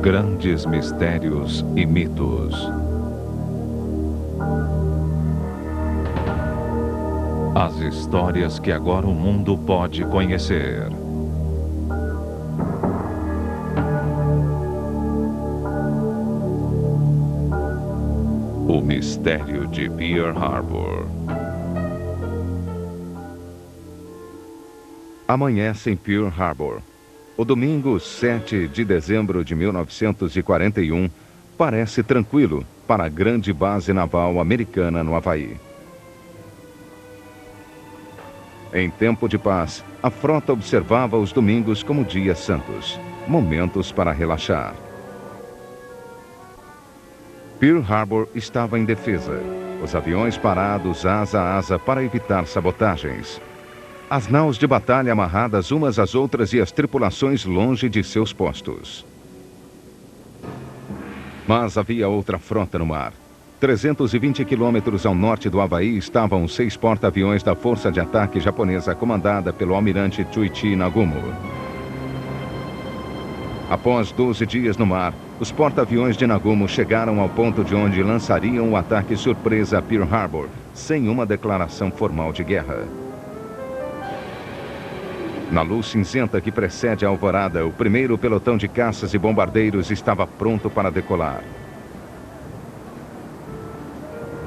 Grandes mistérios e mitos. As histórias que agora o mundo pode conhecer. O mistério de Pearl Harbor. Amanhece em Pearl Harbor. O domingo 7 de dezembro de 1941 parece tranquilo para a grande base naval americana no Havaí. Em tempo de paz, a frota observava os domingos como dias santos, momentos para relaxar. Pearl Harbor estava indefesa, os aviões parados asa a asa para evitar sabotagens. As naus de batalha amarradas umas às outras e as tripulações longe de seus postos. Mas havia outra frota no mar. 320 quilômetros ao norte do Havaí estavam 6 porta-aviões da Força de Ataque Japonesa comandada pelo almirante Chuichi Nagumo. Após 12 dias no mar, os porta-aviões de Nagumo chegaram ao ponto de onde lançariam o ataque surpresa a Pearl Harbor, sem uma declaração formal de guerra. Na luz cinzenta que precede a alvorada, o primeiro pelotão de caças e bombardeiros estava pronto para decolar.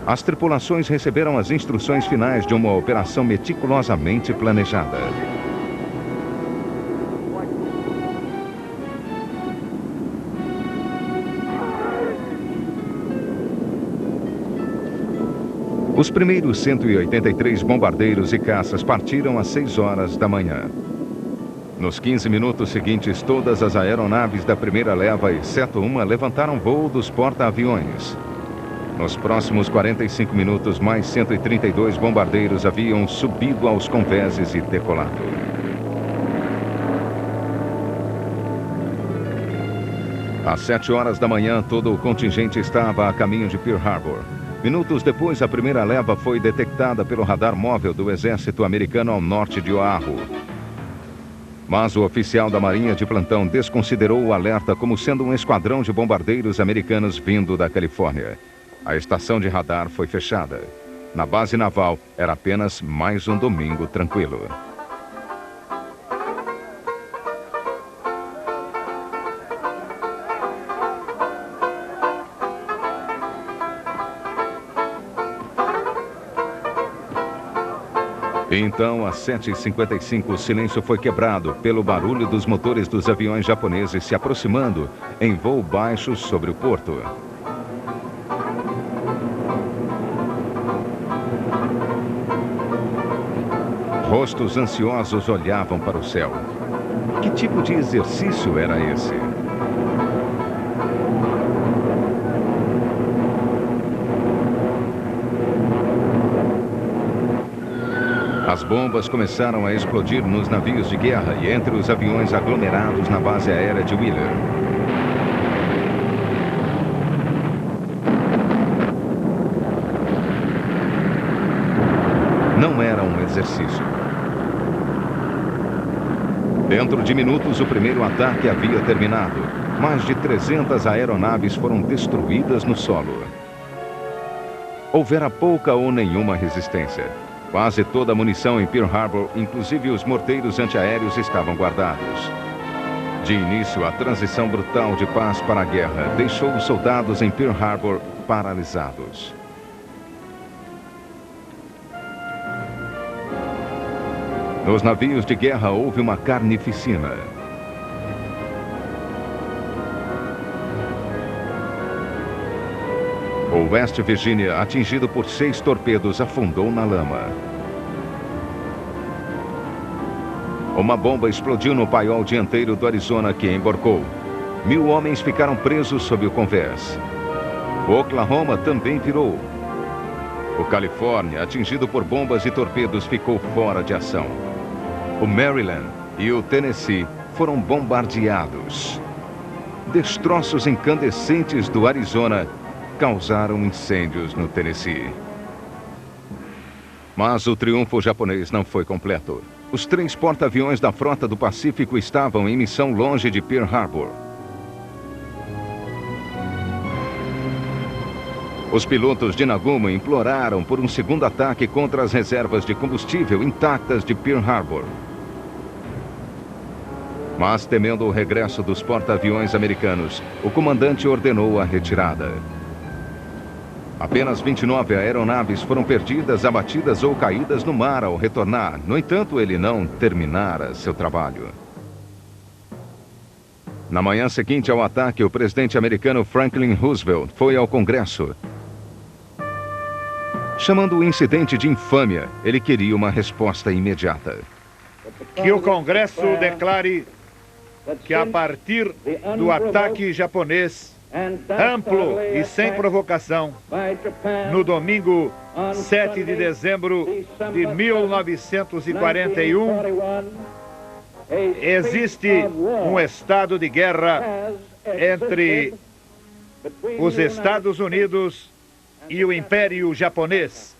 As tripulações receberam as instruções finais de uma operação meticulosamente planejada. Os primeiros 183 bombardeiros e caças partiram às 6 horas da manhã. Nos 15 minutos seguintes, todas as aeronaves da primeira leva, exceto uma, levantaram voo dos porta-aviões. Nos próximos 45 minutos, mais 132 bombardeiros haviam subido aos convéses e decolado. Às 7 horas da manhã, todo o contingente estava a caminho de Pearl Harbor. Minutos depois, a primeira leva foi detectada pelo radar móvel do exército americano ao norte de Oahu. Mas o oficial da Marinha de plantão desconsiderou o alerta como sendo um esquadrão de bombardeiros americanos vindo da Califórnia. A estação de radar foi fechada. Na base naval, era apenas mais um domingo tranquilo. Então, às 7h55, o silêncio foi quebrado pelo barulho dos motores dos aviões japoneses se aproximando em voo baixo sobre o porto. Rostos ansiosos olhavam para o céu. Que tipo de exercício era esse? As bombas começaram a explodir nos navios de guerra e entre os aviões aglomerados na base aérea de Wheeler. Não era um exercício. Dentro de minutos, o primeiro ataque havia terminado. Mais de 300 aeronaves foram destruídas no solo. Houvera pouca ou nenhuma resistência. Quase toda a munição em Pearl Harbor, inclusive os morteiros antiaéreos, estavam guardados. De início, a transição brutal de paz para a guerra deixou os soldados em Pearl Harbor paralisados. Nos navios de guerra houve uma carnificina. O West Virginia, atingido por 6 torpedos, afundou na lama. Uma bomba explodiu no paiol dianteiro do Arizona, que emborcou. 1000 homens ficaram presos sob o convés. O Oklahoma também virou. O Califórnia, atingido por bombas e torpedos, ficou fora de ação. O Maryland e o Tennessee foram bombardeados. Destroços incandescentes do Arizona causaram incêndios no Tennessee. Mas o triunfo japonês não foi completo. Os 3 porta-aviões da Frota do Pacífico estavam em missão longe de Pearl Harbor. Os pilotos de Nagumo imploraram por um segundo ataque contra as reservas de combustível intactas de Pearl Harbor. Mas, temendo o regresso dos porta-aviões americanos, o comandante ordenou a retirada. Apenas 29 aeronaves foram perdidas, abatidas ou caídas no mar ao retornar. No entanto, ele não terminara seu trabalho. Na manhã seguinte ao ataque, o presidente americano Franklin Roosevelt foi ao Congresso. Chamando o incidente de infâmia, ele queria uma resposta imediata. Que o Congresso declare que a partir do ataque japonês, amplo e sem provocação, no domingo 7 de dezembro de 1941, existe um estado de guerra entre os Estados Unidos e o Império Japonês.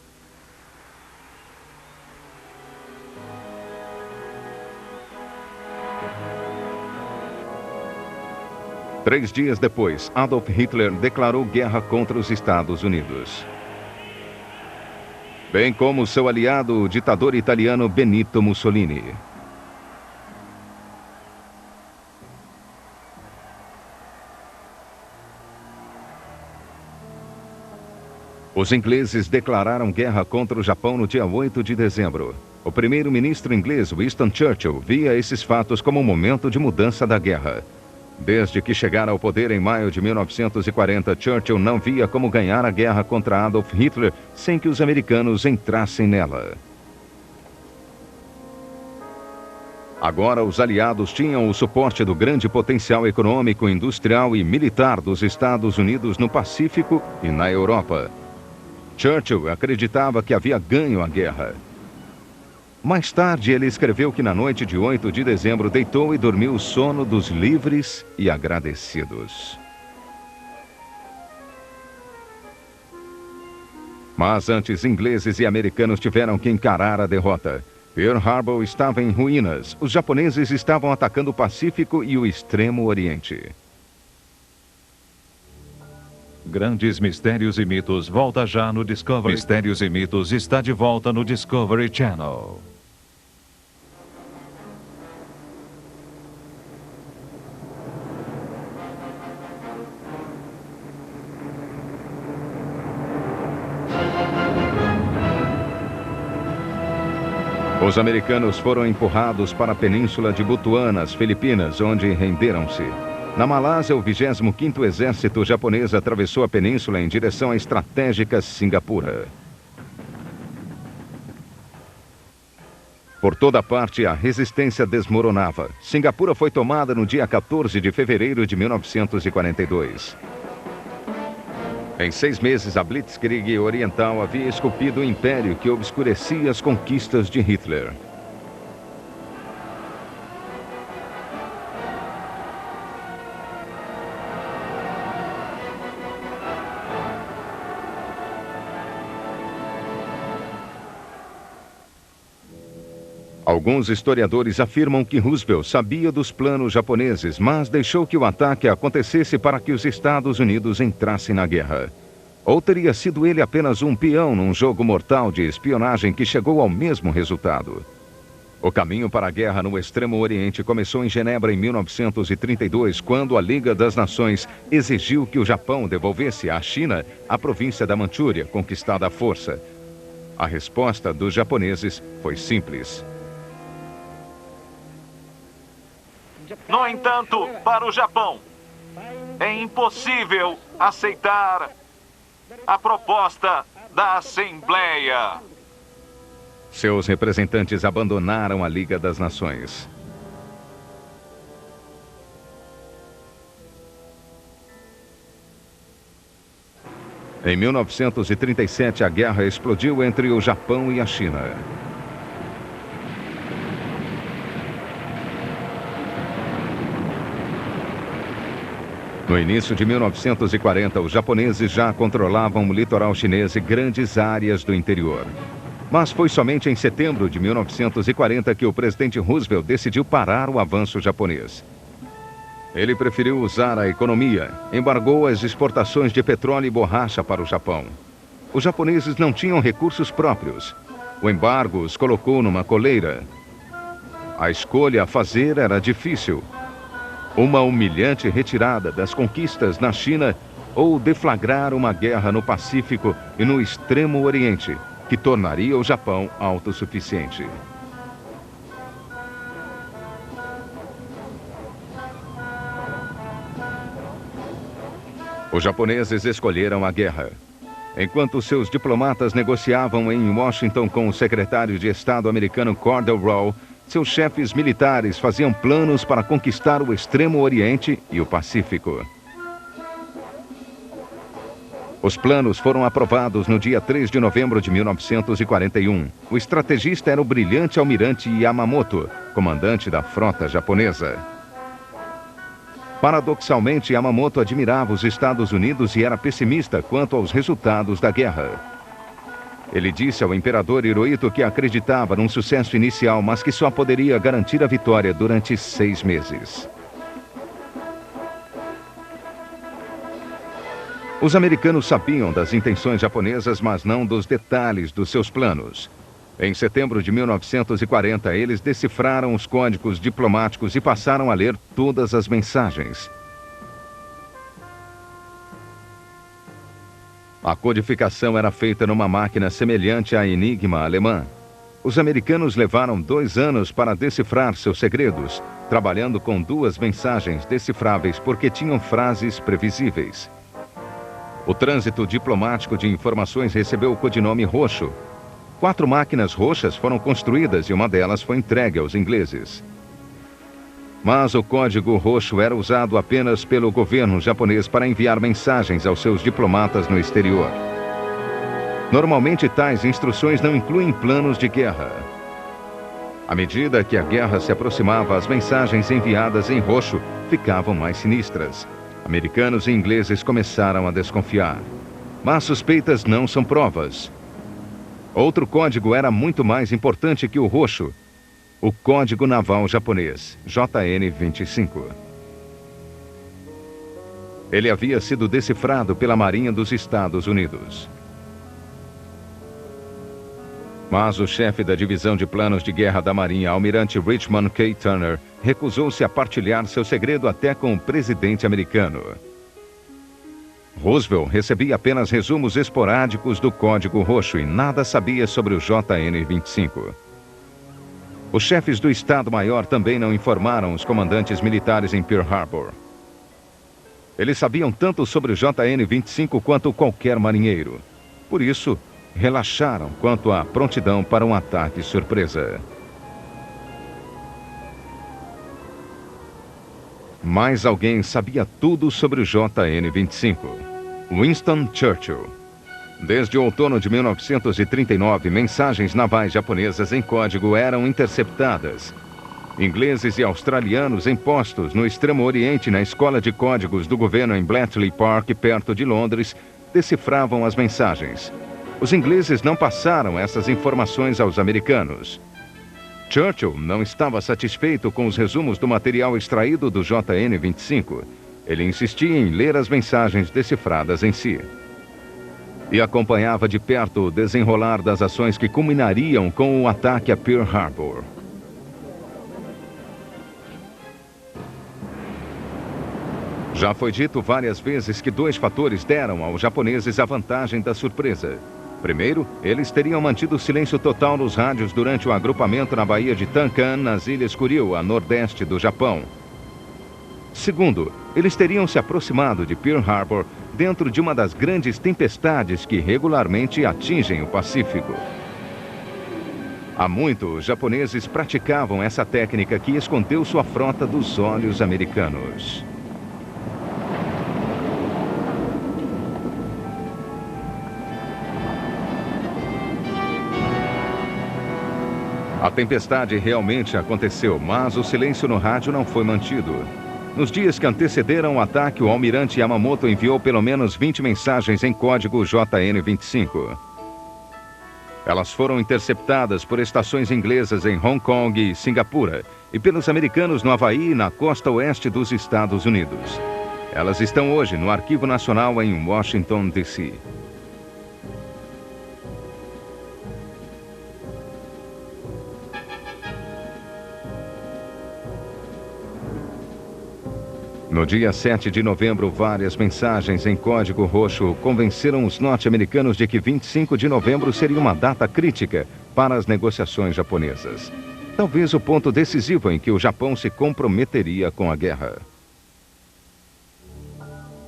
Três dias depois, Adolf Hitler declarou guerra contra os Estados Unidos, bem como seu aliado, o ditador italiano Benito Mussolini. Os ingleses declararam guerra contra o Japão no dia 8 de dezembro. O primeiro-ministro inglês Winston Churchill via esses fatos como um momento de mudança da guerra. Desde que chegara ao poder em maio de 1940, Churchill não via como ganhar a guerra contra Adolf Hitler sem que os americanos entrassem nela. Agora, os aliados tinham o suporte do grande potencial econômico, industrial e militar dos Estados Unidos no Pacífico e na Europa. Churchill acreditava que havia ganho a guerra. Mais tarde, ele escreveu que na noite de 8 de dezembro deitou e dormiu o sono dos livres e agradecidos. Mas antes, ingleses e americanos tiveram que encarar a derrota. Pearl Harbor estava em ruínas. Os japoneses estavam atacando o Pacífico e o Extremo Oriente. Grandes Mistérios e Mitos volta já no Discovery. Mistérios e Mitos está de volta no Discovery Channel. Os americanos foram empurrados para a península de Butuan, nas Filipinas, onde renderam-se. Na Malásia, o 25º Exército Japonês atravessou a península em direção à estratégica Singapura. Por toda parte, a resistência desmoronava. Singapura foi tomada no dia 14 de fevereiro de 1942. Em 6 meses, a Blitzkrieg Oriental havia esculpido o império que obscurecia as conquistas de Hitler. Alguns historiadores afirmam que Roosevelt sabia dos planos japoneses, mas deixou que o ataque acontecesse para que os Estados Unidos entrassem na guerra. Ou teria sido ele apenas um peão num jogo mortal de espionagem que chegou ao mesmo resultado? O caminho para a guerra no Extremo Oriente começou em Genebra em 1932, quando a Liga das Nações exigiu que o Japão devolvesse à China a província da Manchúria, conquistada à força. A resposta dos japoneses foi simples. No entanto, para o Japão, é impossível aceitar a proposta da Assembleia. Seus representantes abandonaram a Liga das Nações. Em 1937, a guerra explodiu entre o Japão e a China. No início de 1940, os japoneses já controlavam o litoral chinês e grandes áreas do interior. Mas foi somente em setembro de 1940 que o presidente Roosevelt decidiu parar o avanço japonês. Ele preferiu usar a economia, embargou as exportações de petróleo e borracha para o Japão. Os japoneses não tinham recursos próprios. O embargo os colocou numa coleira. A escolha a fazer era difícil. Uma humilhante retirada das conquistas na China ou deflagrar uma guerra no Pacífico e no Extremo Oriente, que tornaria o Japão autossuficiente. Os japoneses escolheram a guerra. Enquanto seus diplomatas negociavam em Washington com o secretário de Estado americano Cordell Hull, seus chefes militares faziam planos para conquistar o Extremo Oriente e o Pacífico. Os planos foram aprovados no dia 3 de novembro de 1941. O estrategista era o brilhante almirante Yamamoto, comandante da frota japonesa. Paradoxalmente, Yamamoto admirava os Estados Unidos e era pessimista quanto aos resultados da guerra. Ele disse ao imperador Hirohito que acreditava num sucesso inicial, mas que só poderia garantir a vitória durante 6 meses. Os americanos sabiam das intenções japonesas, mas não dos detalhes dos seus planos. Em setembro de 1940, eles decifraram os códigos diplomáticos e passaram a ler todas as mensagens. A codificação era feita numa máquina semelhante à Enigma alemã. Os americanos levaram 2 anos para decifrar seus segredos, trabalhando com 2 mensagens decifráveis porque tinham frases previsíveis. O trânsito diplomático de informações recebeu o codinome Roxo. 4 máquinas roxas foram construídas e uma delas foi entregue aos ingleses. Mas o código roxo era usado apenas pelo governo japonês para enviar mensagens aos seus diplomatas no exterior. Normalmente, tais instruções não incluem planos de guerra. À medida que a guerra se aproximava, as mensagens enviadas em roxo ficavam mais sinistras. Americanos e ingleses começaram a desconfiar. Mas suspeitas não são provas. Outro código era muito mais importante que o roxo. O Código Naval Japonês, JN-25. Ele havia sido decifrado pela Marinha dos Estados Unidos. Mas o chefe da divisão de planos de guerra da Marinha, almirante Richmond K. Turner, recusou-se a partilhar seu segredo até com o presidente americano. Roosevelt recebia apenas resumos esporádicos do Código Roxo e nada sabia sobre o JN-25. Os chefes do Estado-Maior também não informaram os comandantes militares em Pearl Harbor. Eles sabiam tanto sobre o JN-25 quanto qualquer marinheiro. Por isso, relaxaram quanto à prontidão para um ataque surpresa. Mas alguém sabia tudo sobre o JN-25. Winston Churchill. Desde o outono de 1939, mensagens navais japonesas em código eram interceptadas. Ingleses e australianos em postos no Extremo Oriente, na escola de códigos do governo em Bletchley Park, perto de Londres, decifravam as mensagens. Os ingleses não passaram essas informações aos americanos. Churchill não estava satisfeito com os resumos do material extraído do JN-25. Ele insistia em ler as mensagens decifradas em si. E acompanhava de perto o desenrolar das ações que culminariam com o ataque a Pearl Harbor. Já foi dito várias vezes que 2 fatores deram aos japoneses a vantagem da surpresa. Primeiro, eles teriam mantido silêncio total nos rádios durante o agrupamento na Baía de Tankan, nas Ilhas Kuril, a nordeste do Japão. Segundo, eles teriam se aproximado de Pearl Harbor dentro de uma das grandes tempestades que regularmente atingem o Pacífico. Há muito, os japoneses praticavam essa técnica que escondeu sua frota dos olhos americanos. A tempestade realmente aconteceu, mas o silêncio no rádio não foi mantido. Nos dias que antecederam o ataque, o almirante Yamamoto enviou pelo menos 20 mensagens em código JN-25. Elas foram interceptadas por estações inglesas em Hong Kong e Singapura e pelos americanos no Havaí e na costa oeste dos Estados Unidos. Elas estão hoje no Arquivo Nacional em Washington, D.C. No dia 7 de novembro, várias mensagens em código roxo convenceram os norte-americanos de que 25 de novembro seria uma data crítica para as negociações japonesas. Talvez o ponto decisivo em que o Japão se comprometeria com a guerra.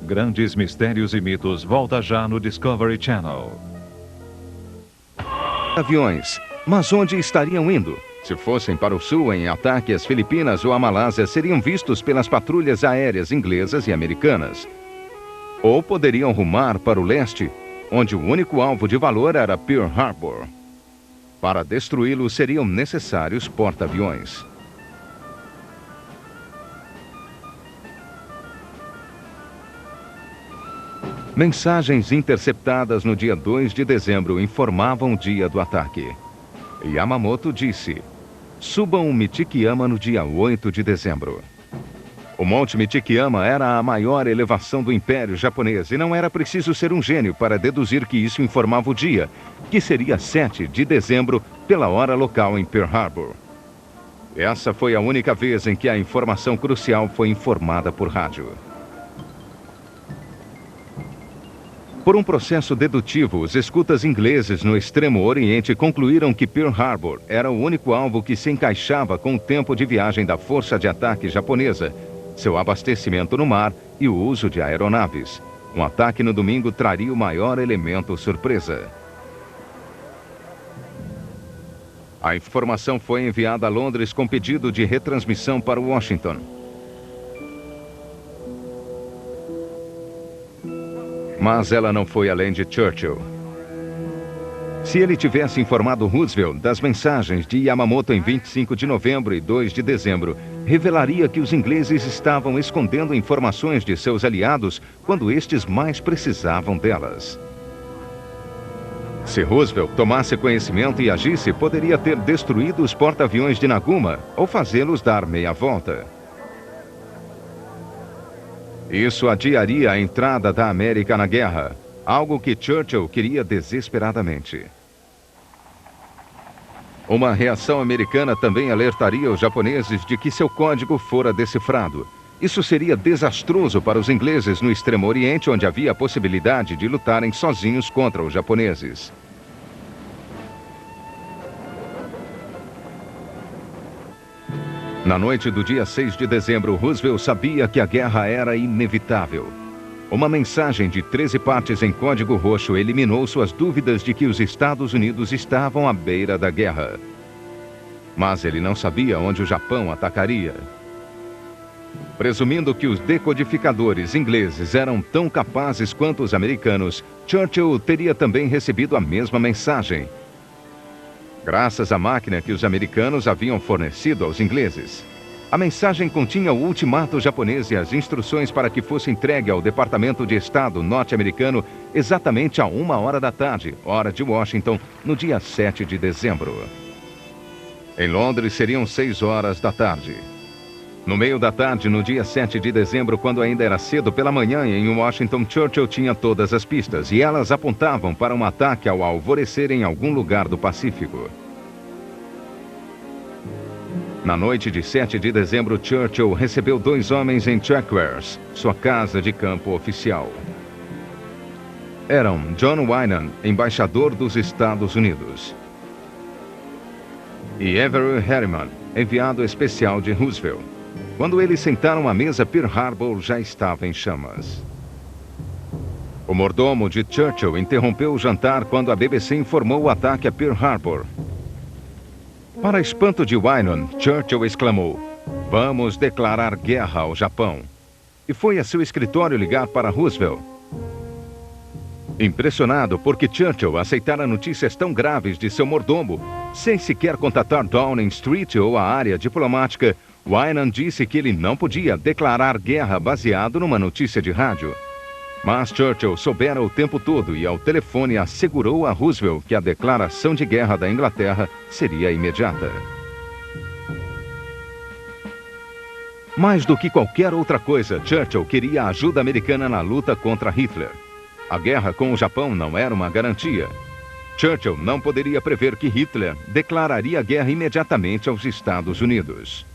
Grandes Mistérios e Mitos volta já no Discovery Channel. Aviões, mas onde estariam indo? Se fossem para o sul em ataque às Filipinas ou à Malásia, seriam vistos pelas patrulhas aéreas inglesas e americanas. Ou poderiam rumar para o leste, onde o único alvo de valor era Pearl Harbor. Para destruí-lo, seriam necessários porta-aviões. Mensagens interceptadas no dia 2 de dezembro informavam o dia do ataque. Yamamoto disse: subam o Michikiyama no dia 8 de dezembro. O Monte Michikiyama era a maior elevação do Império Japonês e não era preciso ser um gênio para deduzir que isso informava o dia, que seria 7 de dezembro, pela hora local em Pearl Harbor. Essa foi a única vez em que a informação crucial foi informada por rádio. Por um processo dedutivo, os escutas ingleses no Extremo Oriente concluíram que Pearl Harbor era o único alvo que se encaixava com o tempo de viagem da força de ataque japonesa, seu abastecimento no mar e o uso de aeronaves. Um ataque no domingo traria o maior elemento surpresa. A informação foi enviada a Londres com pedido de retransmissão para Washington. Mas ela não foi além de Churchill. Se ele tivesse informado Roosevelt das mensagens de Yamamoto em 25 de novembro e 2 de dezembro, revelaria que os ingleses estavam escondendo informações de seus aliados quando estes mais precisavam delas. Se Roosevelt tomasse conhecimento e agisse, poderia ter destruído os porta-aviões de Nagumo ou fazê-los dar meia volta. Isso adiaria a entrada da América na guerra, algo que Churchill queria desesperadamente. Uma reação americana também alertaria os japoneses de que seu código fora decifrado. Isso seria desastroso para os ingleses no Extremo Oriente, onde havia a possibilidade de lutarem sozinhos contra os japoneses. Na noite do dia 6 de dezembro, Roosevelt sabia que a guerra era inevitável. Uma mensagem de 13 partes em código roxo eliminou suas dúvidas de que os Estados Unidos estavam à beira da guerra. Mas ele não sabia onde o Japão atacaria. Presumindo que os decodificadores ingleses eram tão capazes quanto os americanos, Churchill teria também recebido a mesma mensagem, graças à máquina que os americanos haviam fornecido aos ingleses. A mensagem continha o ultimato japonês e as instruções para que fosse entregue ao Departamento de Estado norte-americano exatamente a 1h da tarde, hora de Washington, no dia 7 de dezembro. Em Londres seriam 6h da tarde. No meio da tarde, no dia 7 de dezembro, quando ainda era cedo pela manhã, em Washington, Churchill tinha todas as pistas e elas apontavam para um ataque ao alvorecer em algum lugar do Pacífico. Na noite de 7 de dezembro, Churchill recebeu 2 homens em Chakwers, sua casa de campo oficial. Eram John Wynan, embaixador dos Estados Unidos, e Avery Harriman, enviado especial de Roosevelt. Quando eles sentaram à mesa, Pearl Harbor já estava em chamas. O mordomo de Churchill interrompeu o jantar quando a BBC informou o ataque a Pearl Harbor. Para espanto de Wynan, Churchill exclamou: "Vamos declarar guerra ao Japão." E foi a seu escritório ligar para Roosevelt. Impressionado porque Churchill aceitara notícias tão graves de seu mordomo, sem sequer contatar Downing Street ou a área diplomática, Wynan disse que ele não podia declarar guerra baseado numa notícia de rádio. Mas Churchill soubera o tempo todo e ao telefone assegurou a Roosevelt que a declaração de guerra da Inglaterra seria imediata. Mais do que qualquer outra coisa, Churchill queria a ajuda americana na luta contra Hitler. A guerra com o Japão não era uma garantia. Churchill não poderia prever que Hitler declararia guerra imediatamente aos Estados Unidos.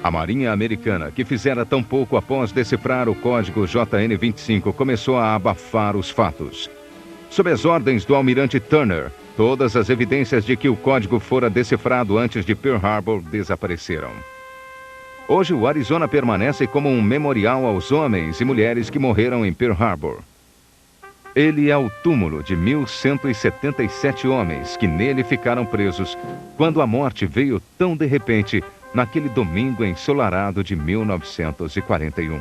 A Marinha Americana, que fizera tão pouco após decifrar o código JN-25, começou a abafar os fatos. Sob as ordens do almirante Turner, todas as evidências de que o código fora decifrado antes de Pearl Harbor desapareceram. Hoje, o Arizona permanece como um memorial aos homens e mulheres que morreram em Pearl Harbor. Ele é o túmulo de 1.177 homens que nele ficaram presos quando a morte veio tão de repente naquele domingo ensolarado de 1941.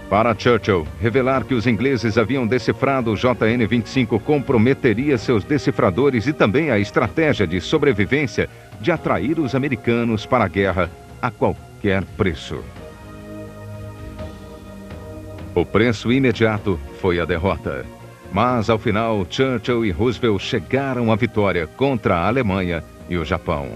Para Churchill, revelar que os ingleses haviam decifrado o JN-25 comprometeria seus decifradores e também a estratégia de sobrevivência de atrair os americanos para a guerra a qualquer preço. O preço imediato foi a derrota. Mas, ao final, Churchill e Roosevelt chegaram à vitória contra a Alemanha e o Japão.